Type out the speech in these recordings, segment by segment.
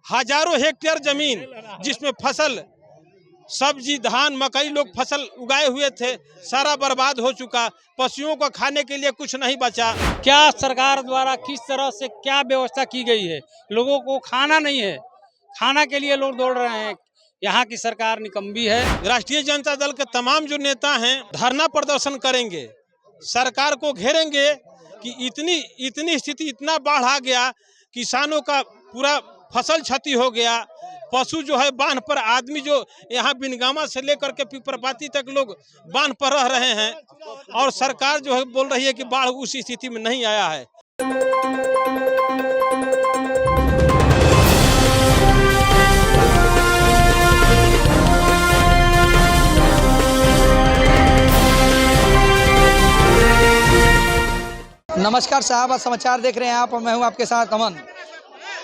हजारों हेक्टेयर जमीन जिसमें फसल सब्जी धान मकई लोग फसल उगाए हुए थे, सारा बर्बाद हो चुका। पशुओं को खाने के लिए कुछ नहीं बचा। क्या सरकार द्वारा किस तरह से क्या व्यवस्था की गई है? लोगों को खाना नहीं है, खाना के लिए लोग दौड़ रहे हैं। यहाँ की सरकार निकम्मी है। राष्ट्रीय जनता दल के तमाम जो नेता हैं धरना प्रदर्शन करेंगे, सरकार को घेरेंगे कि इतनी स्थिति, इतना बाढ़ आ गया, किसानों का पूरा फसल क्षति हो गया, पशु जो है बांध पर, आदमी जो यहाँ बिनगामा से लेकर के पिपरपाती तक लोग बांध पर रह रहे हैं, और सरकार जो है बोल रही है कि बाढ़ उस स्थिति में नहीं आया है। नमस्कार साहब, समाचार देख रहे हैं आप और मैं हूं आपके साथ अमन।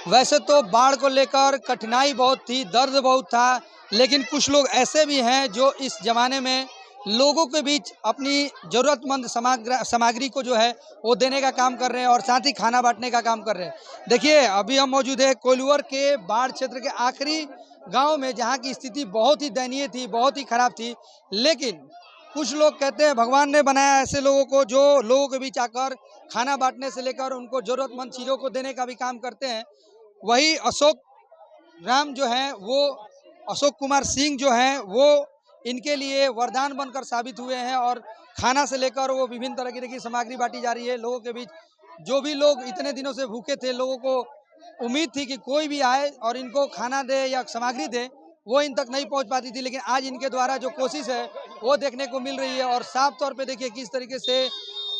वैसे तो बाढ़ को लेकर कठिनाई बहुत थी, दर्द बहुत था, लेकिन कुछ लोग ऐसे भी हैं जो इस ज़माने में लोगों के बीच अपनी ज़रूरतमंद सामग्री को जो है वो देने का काम कर रहे हैं और साथ ही खाना बांटने का काम कर रहे हैं। देखिए, अभी हम मौजूद हैं कोइलवर के बाढ़ क्षेत्र के आखिरी गाँव में, जहाँ की स्थिति बहुत ही दयनीय थी, बहुत ही खराब थी। लेकिन कुछ लोग कहते हैं भगवान ने बनाया ऐसे लोगों को जो लोगों के बीच आकर खाना बांटने से लेकर उनको ज़रूरतमंद चीज़ों को देने का भी काम करते हैं। वही अशोक राम जो हैं, वो अशोक कुमार सिंह जो हैं, वो इनके लिए वरदान बनकर साबित हुए हैं और खाना से लेकर वो विभिन्न तरह की सामग्री बांटी जा रही है लोगों के बीच। जो भी लोग इतने दिनों से भूखे थे, लोगों को उम्मीद थी कि कोई भी आए और इनको खाना दे या सामग्री दे, वो इन तक नहीं पहुंच पाती थी, लेकिन आज इनके द्वारा जो कोशिश है वो देखने को मिल रही है। और साफ तौर पे देखिए किस तरीके से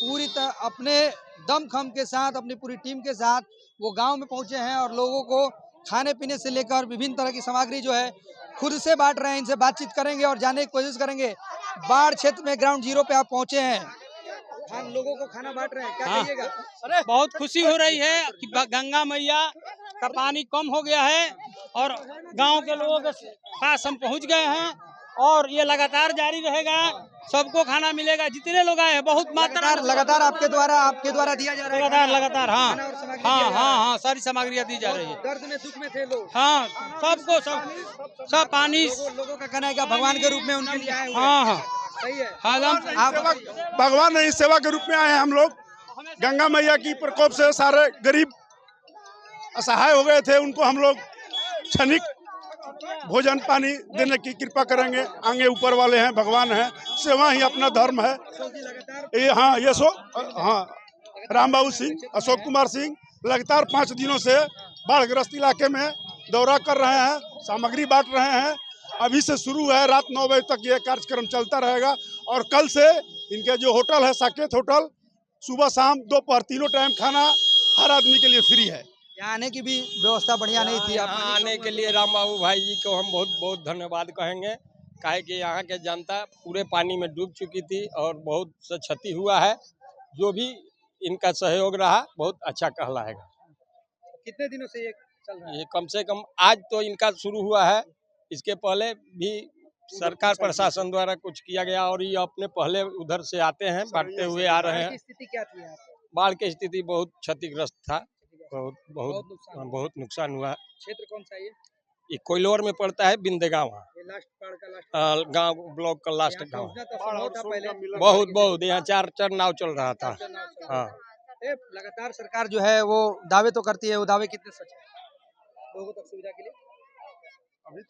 पूरी तरह अपने दमखम के साथ, अपनी पूरी टीम के साथ वो गांव में पहुंचे हैं और लोगों को खाने पीने से लेकर विभिन्न तरह की सामग्री जो है खुद से बांट रहे हैं। इनसे बातचीत करेंगे और जानने की कोशिश करेंगे। बाढ़ क्षेत्र में ग्राउंड जीरो पे आप पहुंचे हैं, हम लोगों को खाना बांट रहे हैं, क्या कहिएगा? अरे बहुत खुशी हो रही है कि गंगा मैया का पानी कम हो गया है और गांव के लोगों के पास हम पहुंच गए हैं और ये लगातार जारी रहेगा। सबको खाना मिलेगा, जितने लोग आए हैं। बहुत मात्रा लगातार आपके द्वारा दिया जा रहा है। लगातार हाँ, सारी सामग्रियाँ दी जा रही है। दर्द में, दुख में थे लोग, हाँ, सबको सब पानी लोगों का कहना है कि भगवान के रूप में उनके लिए आए हुए। हाँ सही है। आप भगवान नहीं, सेवा के रूप में आए हैं हम लोग। गंगा मैया की प्रकोप से सारे गरीब असहाय हो गए थे, उनको हम लोग क्षणिक भोजन पानी देने की कृपा करेंगे। आगे ऊपर वाले हैं, भगवान हैं, सेवा ही अपना धर्म है। राम बाबू सिंह, अशोक कुमार सिंह लगातार 5 दिनों से बाढ़ग्रस्त इलाके में दौरा कर रहे हैं, सामग्री बांट रहे हैं। अभी से शुरू है, रात 9 बजे तक ये कार्यक्रम चलता रहेगा। और कल से इनके जो होटल है साकेत होटल, सुबह शाम दोपहर तीनों टाइम खाना हर आदमी के लिए फ्री है। यहाँ आने की भी व्यवस्था बढ़िया नहीं थी। आने के लिए राम बाबू भाई जी को हम बहुत बहुत धन्यवाद कहेंगे, काहे कि यहाँ के जनता पूरे पानी में डूब चुकी थी और बहुत से क्षति हुआ है। जो भी इनका सहयोग रहा बहुत अच्छा कहलाएगा। कितने दिनों से ये चल रहा है? ये कम से कम आज तो इनका शुरू हुआ है, इसके पहले भी सरकार प्रशासन द्वारा कुछ किया गया और ये अपने पहले उधर से आते हैं, बांटते हुए आ रहे हैं। स्थिति क्या थी यहाँ पे? बाढ़ की स्थिति बहुत क्षतिग्रस्त था, बहुत नुकसान हुआ। क्षेत्र कौन सा है ये कोइलवर में पड़ता है, बिंदे गाँव ये? लास्ट बाढ़ का लास्ट गाँव ब्लॉक का लास्ट गाँव। बहुत यहाँ 4 नाव चल रहा था। हाँ, लगातार सरकार जो है वो दावे तो करती है, वो दावे कितने सच है लोगों तक सुविधा के लिए?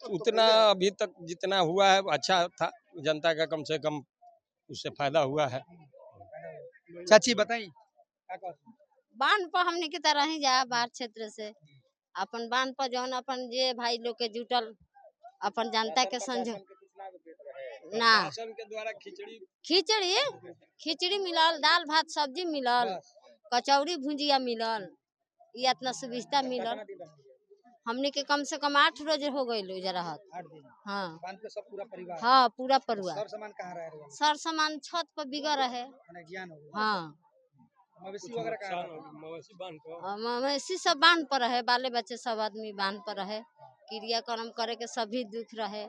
उतना अभी तक जितना हुआ है अच्छा था, जनता का कम से कम उससे फायदा हुआ है। चाची बताइए क्या कहते? बांध पर हमने की तरह ही जा बाढ़ क्षेत्र से अपन बांध पर जौन अपन जे भाई लोग के जुटल अपन जनता के संजो ना के द्वारा खिचड़ी मिलल, दाल भात सब्जी मिलल, कचौड़ी भुजिया मिलल, ये इतना सुविधा मिलल। हमने के कम से कम 8 रोज हो गए जरा। 8 दिन? हाँ, बांध पे सब पूरा परिवार? हाँ, पूरा परिवार। सर सामान कहाँ रहे? सर सामान छत पर बिगड़ रहे। हाँ, मवेशी वगैरह कहाँ? मवेशी सब बांध पर रहे, बाले बच्चे सब आदमी बांध पर रहे। क्रियाक्रम करे के सभी दुख रहे,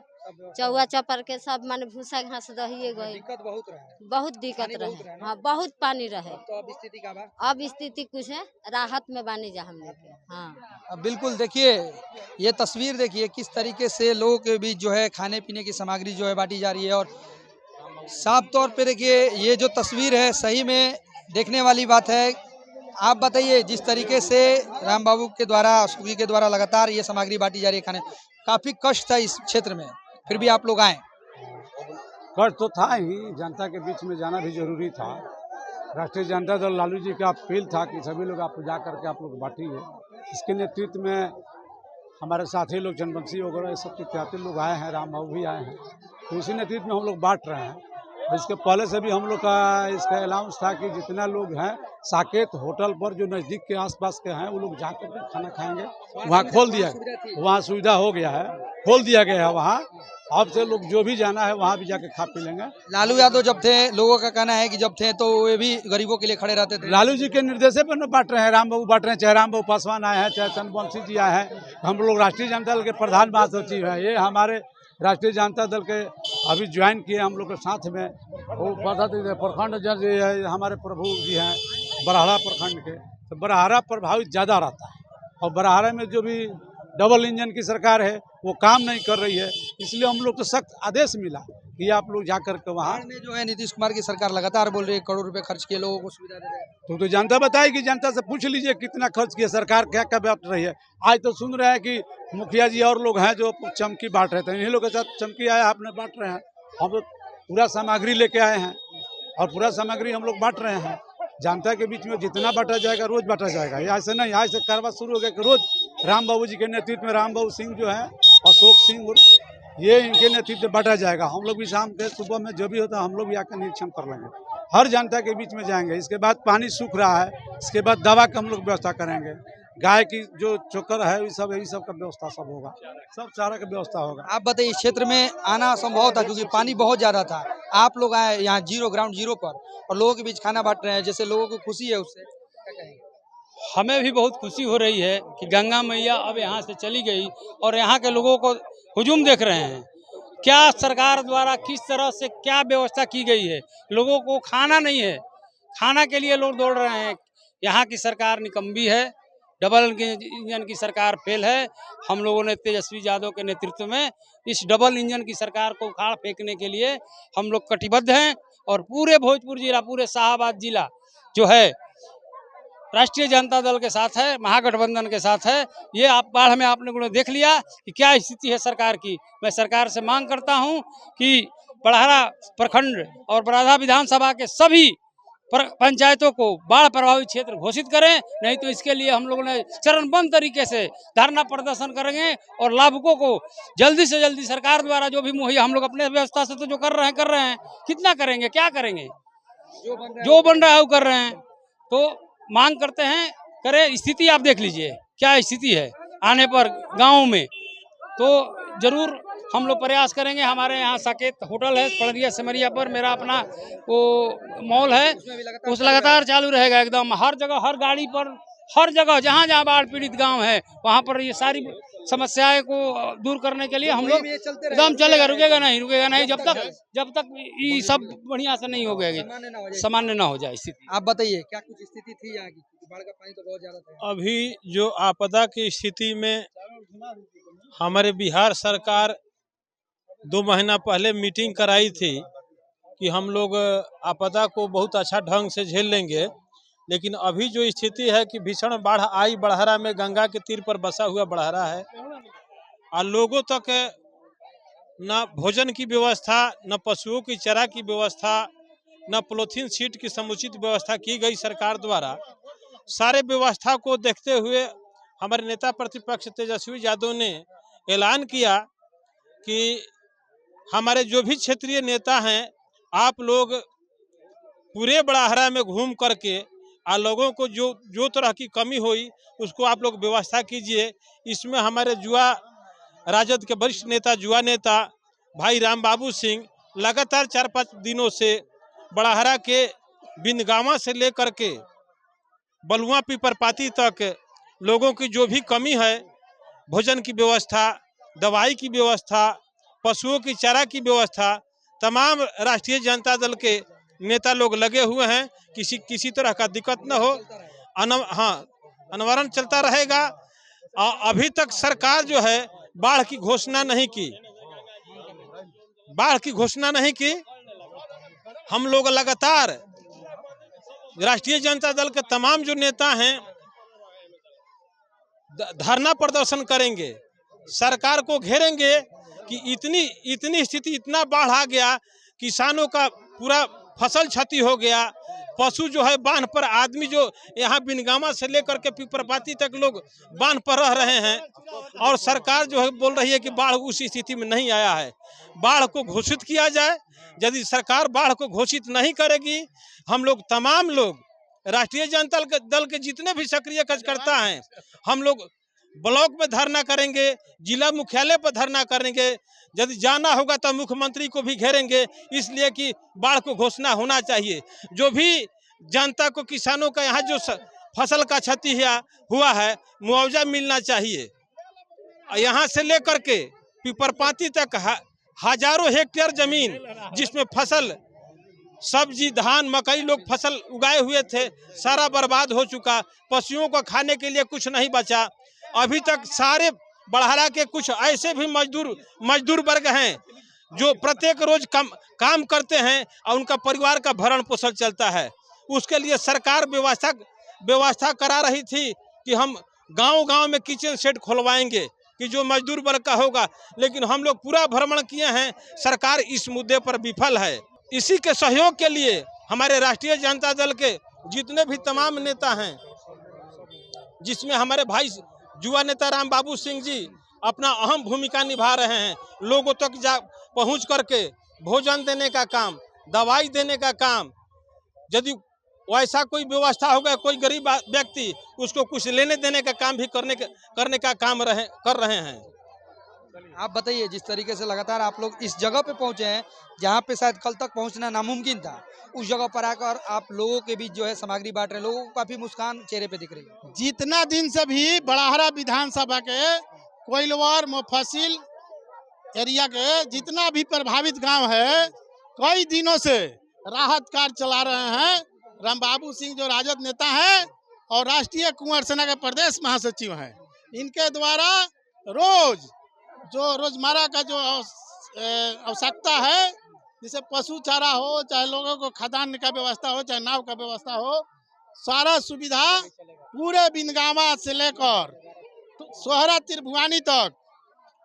चौवा चपर के सब माने भूसा घास दहिए गए, दिक्कत बहुत रहे, बहुत दिक्कत पानी बहुत रहे। रहे ना? हाँ बहुत पानी रहे। तो अब स्थिति का बा? अब स्थिति कुछ है राहत में बानी जा हम लोग के। हाँ अब बिल्कुल देखिए, ये तस्वीर देखिए किस तरीके से लोगों के बीच जो है खाने पीने की सामग्री जो है बांटी जा रही है। और साफ तौर पे देखिए ये जो तस्वीर है सही में देखने वाली बात है। आप बताइए, जिस तरीके से राम बाबू के द्वारा, अशोक जी के द्वारा लगातार ये सामग्री बांटी जा रही है खाने, काफी कष्ट था इस क्षेत्र में, फिर भी आप लोग आए। कष्ट तो था ही, जनता के बीच में जाना भी जरूरी था। राष्ट्रीय जनता दल लालू जी का अपील था कि सभी लोग आप जा करके आप लोग बांटिए। इसके नेतृत्व में हमारे साथी लोग चंदवंशी वगैरह ये सब इत्यादि लोग आए हैं, राम बाबू भी आए हैं, तो इसी नेतृत्व में हम लोग बांट रहे हैं। इसके पहले से भी हम लोग का इसका अनाउंस था कि जितना लोग हैं साकेत होटल पर जो नज़दीक के आसपास के हैं वो लोग जाकर के खाना खाएंगे। वहाँ खोल दिया है, वहाँ सुविधा हो गया है, खोल दिया गया है वहाँ। अब से लोग जो भी जाना है वहाँ भी जाके खा पी लेंगे। लालू यादव जब थे, लोगों का कहना है कि जब थे तो वे भी गरीबों के लिए खड़े रहते थे। लालू जी के निर्देश पर न बांट रहे हैं, राम बाबू बांट रहे हैं, चाहे राम बाबू पासवान आए हैं, चाहे चंद्रवंशी जी आए हैं। हम लोग राष्ट्रीय जनता दल के प्रधान महासचिव हैं, ये हमारे राष्ट्रीय जनता दल के अभी ज्वाइन किए हम लोग के साथ में। वो प्रखंड जज हमारे प्रभु जी हैं बरहारा प्रखंड के, तो बरहारा प्रभावित ज़्यादा रहता है। और बरहारा में जो भी डबल इंजन की सरकार है वो काम नहीं कर रही है, इसलिए हम लोग को सख्त आदेश मिला कि आप लोग जाकर के वहाँ में जो है नीतीश कुमार की सरकार लगातार बोल रही है करोड़ रुपए खर्च किए, लोगों को सुविधा दे रहे हैं। तो जनता बताएगी, जनता से पूछ लीजिए कितना खर्च किया सरकार, क्या क्या बांट रही है। आज तो सुन रहे हैं कि मुखिया जी और लोग हैं जो चमकी बांट रहे थे, इन्हीं लोग के साथ चमकी आया आपने बांट रहे हैं। हम लोग पूरा सामग्री लेके आए हैं और पूरा सामग्री हम लोग बांट रहे हैं। जनता के बीच में जितना बांटा जाएगा रोज बांटा जाएगा, ये ऐसे नहीं, आज से कार्रवाई शुरू हो गया कि रोज राम बाबू जी के नेतृत्व में, राम बाबू सिंह जो है, अशोक सिंह, ये इनके नेतृत्व में बांटा जाएगा। हम लोग भी शाम के सुबह में जो भी होता है हम लोग भी आकर निरीक्षण कर लेंगे, हर जनता के बीच में जाएंगे। इसके बाद पानी सूख रहा है, इसके बाद दवा का हम लोग व्यवस्था करेंगे, गाय की जो चोकर है यही सब का व्यवस्था सब होगा, सब चारा का व्यवस्था होगा। आप बताइए, इस क्षेत्र में आना असंभव था क्योंकि पानी बहुत ज्यादा था, आप लोग आए यहाँ ग्राउंड जीरो पर और लोगों के बीच खाना बांट रहे हैं, जैसे लोगों को खुशी है उससे, क्या कहेंगे? हमें भी बहुत खुशी हो रही है कि गंगा मैया अब यहाँ से चली गई और यहाँ के लोगों को हुजूम देख रहे हैं। क्या सरकार द्वारा किस तरह से क्या व्यवस्था की गई है, लोगों को खाना नहीं है, खाना के लिए लोग दौड़ रहे हैं। यहाँ की सरकार निकम्बी है, डबल इंजन की सरकार फेल है। हम लोगों ने तेजस्वी यादव के नेतृत्व में इस डबल इंजन की सरकार को उखाड़ फेंकने के लिए हम लोग कटिबद्ध हैं और पूरे भोजपुर जिला, पूरे शाहाबाद जिला जो है राष्ट्रीय जनता दल के साथ है, महागठबंधन के साथ है। ये आप बाढ़ में आपने लोगों ने देख लिया कि क्या स्थिति है सरकार की। मैं सरकार से मांग करता हूं कि बड़हरा प्रखंड और बड़हरा विधानसभा के सभी पंचायतों को बाढ़ प्रभावित क्षेत्र घोषित करें, नहीं तो इसके लिए हम लोगों ने चरणबद्ध तरीके से धरना प्रदर्शन करेंगे और लाभुकों को जल्दी से जल्दी सरकार द्वारा जो भी मुहैया, हम लोग अपने व्यवस्था से तो जो कर रहे हैं, कितना करेंगे, क्या करेंगे, जो बन रहा है वो कर रहे हैं। तो मांग करते हैं करें। स्थिति आप देख लीजिए क्या स्थिति है आने पर गाँव में, तो जरूर हम लोग प्रयास करेंगे। हमारे यहाँ साकेत होटल है पड़रिया सिमरिया पर, मेरा अपना वो मॉल है, उस लगातार चालू रहेगा एकदम, हर जगह, हर गाड़ी पर, हर जगह जहाँ जहाँ बाढ़ पीड़ित गांव है वहाँ पर ये सारी समस्याएं को दूर करने के लिए हम लोग एकदम चलेगा, रुकेगा नहीं जब तक ये सब बढ़िया से नहीं हो गया, सामान्य ना हो जाए स्थिति। आप बताइए क्या कुछ स्थिति थी यहाँ की, बाढ़ का पानी तो बहुत ज्यादा था। अभी जो आपदा की स्थिति में हमारे बिहार सरकार 2 महीना पहले मीटिंग कराई थी कि हम लोग आपदा को बहुत अच्छा ढंग से झेल लेंगे, लेकिन अभी जो स्थिति है कि भीषण बाढ़ आई बड़हरा में, गंगा के तीर पर बसा हुआ बड़हरा है और लोगों तक न भोजन की व्यवस्था, न पशुओं की चारा की व्यवस्था, न पॉलीथीन सीट की समुचित व्यवस्था की गई सरकार द्वारा। सारे व्यवस्था को देखते हुए हमारे नेता प्रतिपक्ष तेजस्वी यादव ने ऐलान किया कि हमारे जो भी क्षेत्रीय नेता हैं, आप लोग पूरे बड़हरा में घूम करके और लोगों को जो तरह की कमी हुई उसको आप लोग व्यवस्था कीजिए। इसमें हमारे युवा राजद के वरिष्ठ नेता, युवा नेता भाई राम बाबू सिंह लगातार 4-5 दिनों से बड़हरा के बिंदगावा से लेकर के बलुआ पीपरपाती तक लोगों की जो भी कमी है, भोजन की व्यवस्था, दवाई की व्यवस्था, पशुओं की चारा की व्यवस्था, तमाम राष्ट्रीय जनता दल के नेता लोग लगे हुए हैं। किसी तरह का दिक्कत न हो। अनवरत चलता रहेगा। अभी तक सरकार जो है बाढ़ की घोषणा नहीं की। हम लोग लगातार राष्ट्रीय जनता दल के तमाम जो नेता हैं धरना प्रदर्शन करेंगे, सरकार को घेरेंगे कि इतनी स्थिति, इतना बाढ़ आ गया, किसानों का पूरा फसल क्षति हो गया, पशु जो है बांध पर, आदमी जो यहाँ बिनगामा से लेकर के पिपरपाती तक लोग बांध पर रह रहे हैं, और सरकार जो है बोल रही है कि बाढ़ उस स्थिति में नहीं आया है। बाढ़ को घोषित किया जाए। यदि सरकार बाढ़ को घोषित नहीं करेगी, हम लोग तमाम लोग राष्ट्रीय जनता दल के जितने भी सक्रिय कार्यकर्ता हैं, हम लोग ब्लॉक में धरना करेंगे, जिला मुख्यालय पर धरना करेंगे। यदि जाना होगा तो मुख्यमंत्री को भी घेरेंगे, इसलिए कि बाढ़ को घोषणा होना चाहिए। जो भी जनता को, किसानों का यहाँ जो फसल का क्षति हुआ है, मुआवजा मिलना चाहिए। यहाँ से लेकर के पिपरपाती तक हजारों हेक्टेयर जमीन जिसमें फसल, सब्जी, धान, मकई लोग फसल उगाए हुए थे, सारा बर्बाद हो चुका। पशुओं को खाने के लिए कुछ नहीं बचा। अभी तक सारे बढ़ाला के कुछ ऐसे भी मजदूर वर्ग हैं जो प्रत्येक रोज काम करते हैं और उनका परिवार का भरण पोषण चलता है। उसके लिए सरकार व्यवस्था करा रही थी कि हम गांव-गांव में किचन शेड खुलवाएंगे कि जो मजदूर वर्ग का होगा, लेकिन हम लोग पूरा भ्रमण किए हैं, सरकार इस मुद्दे पर विफल है। इसी के सहयोग के लिए हमारे राष्ट्रीय जनता दल के जितने भी तमाम नेता हैं, जिसमें हमारे भाई युवा नेता राम बाबू सिंह जी अपना अहम भूमिका निभा रहे हैं। लोगों तक पहुंच करके भोजन देने का काम, दवाई देने का काम, यदि वैसा कोई व्यवस्था होगा, कोई गरीब व्यक्ति, उसको कुछ लेने देने का काम भी करने का काम कर रहे हैं। आप बताइए, जिस तरीके से लगातार आप लोग इस जगह पे पहुंचे हैं जहां पे शायद कल तक पहुंचना नामुमकिन था, उस जगह पर आकर आप लोगों के बीच जो है सामग्री बांट रहे हैं, लोगों को काफी मुस्कान चेहरे पे दिख रही है। जितना दिन से भी बड़ाहरा विधानसभा के कोइलवर मुफस्सिल एरिया के जितना भी प्रभावित गांव है, कई दिनों से राहत कार्य चला रहे हैं। राम बाबू सिंह जो राजद नेता हैं और राष्ट्रीय कुंवर सेना के प्रदेश महासचिव हैं, इनके द्वारा जो रोजमर्रा का जो आवश्यकता है, जैसे पशु चारा हो, चाहे लोगों को खदान का व्यवस्था हो, चाहे नाव का व्यवस्था हो, सारा सुविधा पूरे बिनगामा से लेकर सोहरा त्रिभुवानी तक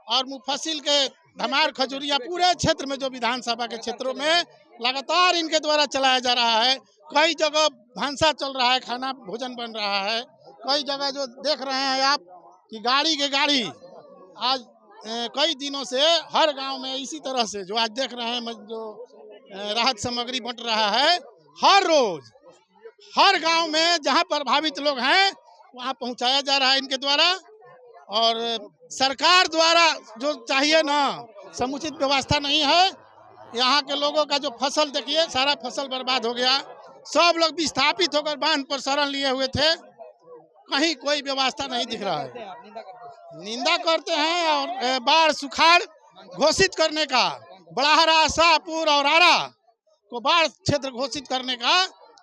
और मुफस्सिल के धमार खजूरिया पूरे क्षेत्र में जो विधानसभा के क्षेत्रों में लगातार इनके द्वारा चलाया जा रहा है। कई जगह भांसा चल रहा है, खाना भोजन बन रहा है। कई जगह जो देख रहे हैं आप कि गाड़ी के गाड़ी आज कई दिनों से हर गांव में इसी तरह से जो आज देख रहे हैं, जो राहत सामग्री बंट रहा है, हर रोज हर गांव में जहां प्रभावित लोग हैं वहां पहुंचाया जा रहा है इनके द्वारा। और सरकार द्वारा जो चाहिए ना, समुचित व्यवस्था नहीं है। यहाँ के लोगों का जो फसल देखिए, सारा फसल बर्बाद हो गया। सब लोग विस्थापित होकर बांध पर शरण लिए हुए थे, कहीं कोई व्यवस्था नहीं दिख रहा है। निंदा करते हैं और बाढ़ सुखाड़ घोषित करने का, बड़ाहरा, शाहपुर और आरा को बाढ़ क्षेत्र घोषित करने का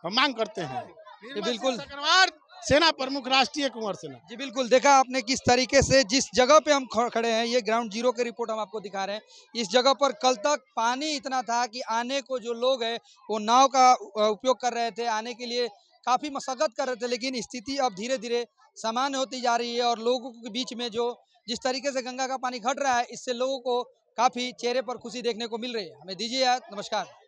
हम मांग करते हैं। ये बिल्कुल सेना प्रमुख राष्ट्रीय कुंवर सेना। जी बिल्कुल, देखा आपने किस तरीके से जिस जगह पे हम खड़े हैं, ये ग्राउंड जीरो की रिपोर्ट हम आपको दिखा रहे हैं। इस जगह पर कल तक पानी इतना था कि आने को जो लोग हैं वो नाव का उपयोग कर रहे थे, आने के लिए काफ़ी मशक्कत कर रहे थे, लेकिन स्थिति अब धीरे धीरे सामान्य होती जा रही है। और लोगों के बीच में जो जिस तरीके से गंगा का पानी घट रहा है, इससे लोगों को काफ़ी चेहरे पर खुशी देखने को मिल रही है। हमें दीजिए, नमस्कार।